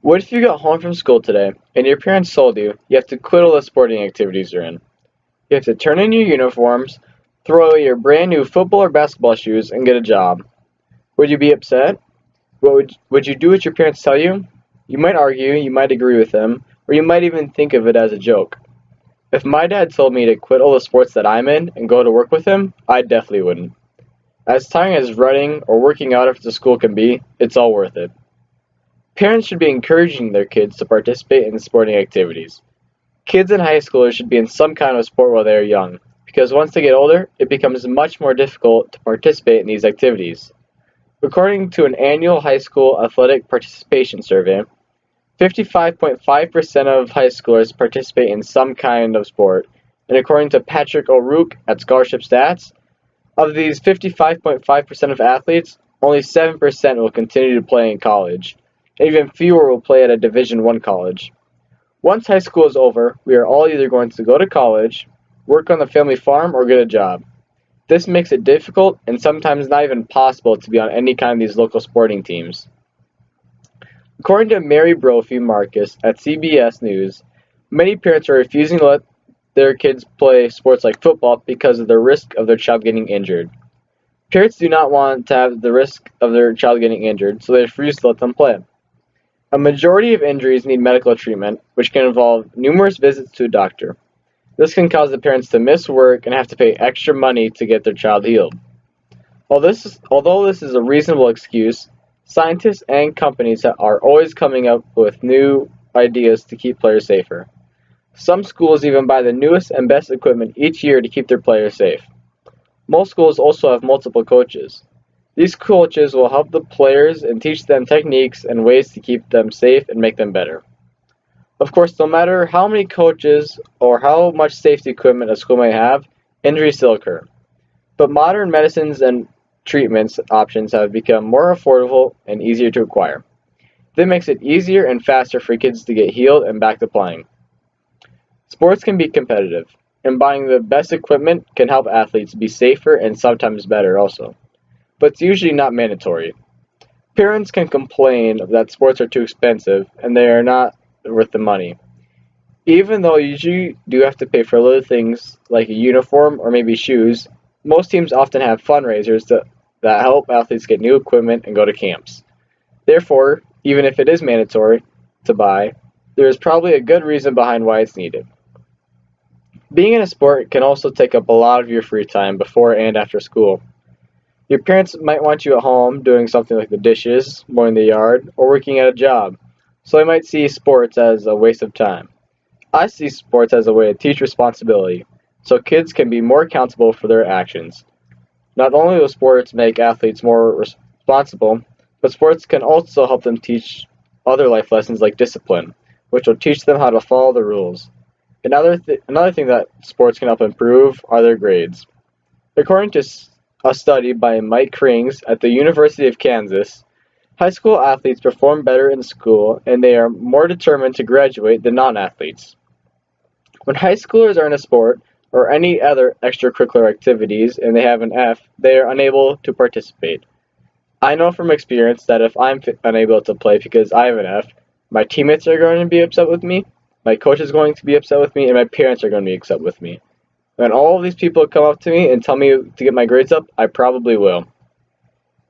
What if you got home from school today and your parents told you have to quit all the sporting activities you're in? You have to turn in your uniforms, throw away your brand new football or basketball shoes, and get a job. Would you be upset? Would you do what your parents tell you? You might argue, you might agree with them, or you might even think of it as a joke. If my dad told me to quit all the sports that I'm in and go to work with him, I definitely wouldn't. As tiring as running or working out after school can be, it's all worth it. Parents should be encouraging their kids to participate in sporting activities. Kids and high schoolers should be in some kind of sport while they are young, because once they get older, it becomes much more difficult to participate in these activities. According to an annual high school athletic participation survey, 55.5% of high schoolers participate in some kind of sport, and according to Patrick O'Rourke at Scholarship Stats, of these 55.5% of athletes, only 7% will continue to play in college, and even fewer will play at a Division I college. Once high school is over, we are all either going to go to college, work on the family farm, or get a job. This makes it difficult and sometimes not even possible to be on any kind of these local sporting teams. According to Mary Brophy Marcus at CBS News, many parents are refusing to let their kids play sports like football because of the risk of their child getting injured. Parents do not want to have the risk of their child getting injured, so they refuse to let them play. A majority of injuries need medical treatment, which can involve numerous visits to a doctor. This can cause the parents to miss work and have to pay extra money to get their child healed. Although this is a reasonable excuse, scientists and companies are always coming up with new ideas to keep players safer. Some schools even buy the newest and best equipment each year to keep their players safe. Most schools also have multiple coaches. These coaches will help the players and teach them techniques and ways to keep them safe and make them better. Of course, no matter how many coaches or how much safety equipment a school may have, injuries still occur. But modern medicines and treatments options have become more affordable and easier to acquire. This makes it easier and faster for kids to get healed and back to playing. Sports can be competitive, and buying the best equipment can help athletes be safer and sometimes better also. But it's usually not mandatory. Parents can complain that sports are too expensive and they are not worth the money. Even though you usually do have to pay for little things like a uniform or maybe shoes, most teams often have fundraisers that help athletes get new equipment and go to camps. Therefore, even if it is mandatory to buy, there is probably a good reason behind why it's needed. Being in a sport can also take up a lot of your free time before and after school. Your parents might want you at home doing something like the dishes, mowing the yard, or working at a job, so they might see sports as a waste of time. I see sports as a way to teach responsibility, so kids can be more accountable for their actions. Not only will sports make athletes more responsible, but sports can also help them teach other life lessons like discipline, which will teach them how to follow the rules. Another thing that sports can help improve are their grades. According to a study by Mike Krings at the University of Kansas, high school athletes perform better in school and they are more determined to graduate than non-athletes. When high schoolers are in a sport or any other extracurricular activities and they have an F, they are unable to participate. I know from experience that if I'm unable to play because I have an F, my teammates are going to be upset with me, my coach is going to be upset with me, and my parents are going to be upset with me. When all of these people come up to me and tell me to get my grades up, I probably will.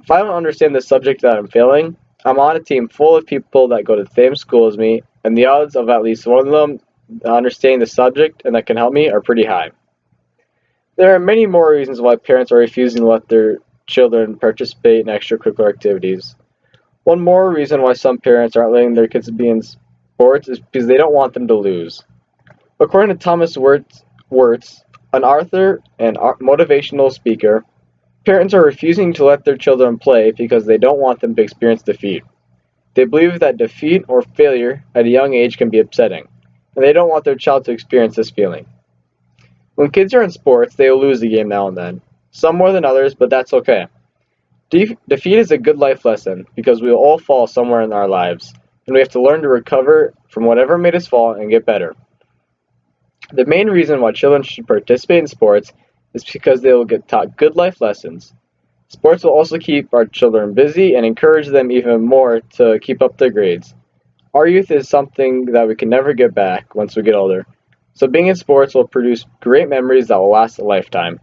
If I don't understand the subject that I'm failing, I'm on a team full of people that go to the same school as me, and the odds of at least one of them understanding the subject and that can help me are pretty high. There are many more reasons why parents are refusing to let their children participate in extracurricular activities. One more reason why some parents aren't letting their kids be in sports is because they don't want them to lose. According to Thomas Wirtz, an author and motivational speaker, parents are refusing to let their children play because they don't want them to experience defeat. They believe that defeat or failure at a young age can be upsetting, and they don't want their child to experience this feeling. When kids are in sports, they will lose a game now and then, some more than others, but that's okay. Defeat is a good life lesson because we will all fall somewhere in our lives, and we have to learn to recover from whatever made us fall and get better. The main reason why children should participate in sports is because they will get taught good life lessons. Sports will also keep our children busy and encourage them even more to keep up their grades. Our youth is something that we can never get back once we get older, so being in sports will produce great memories that will last a lifetime.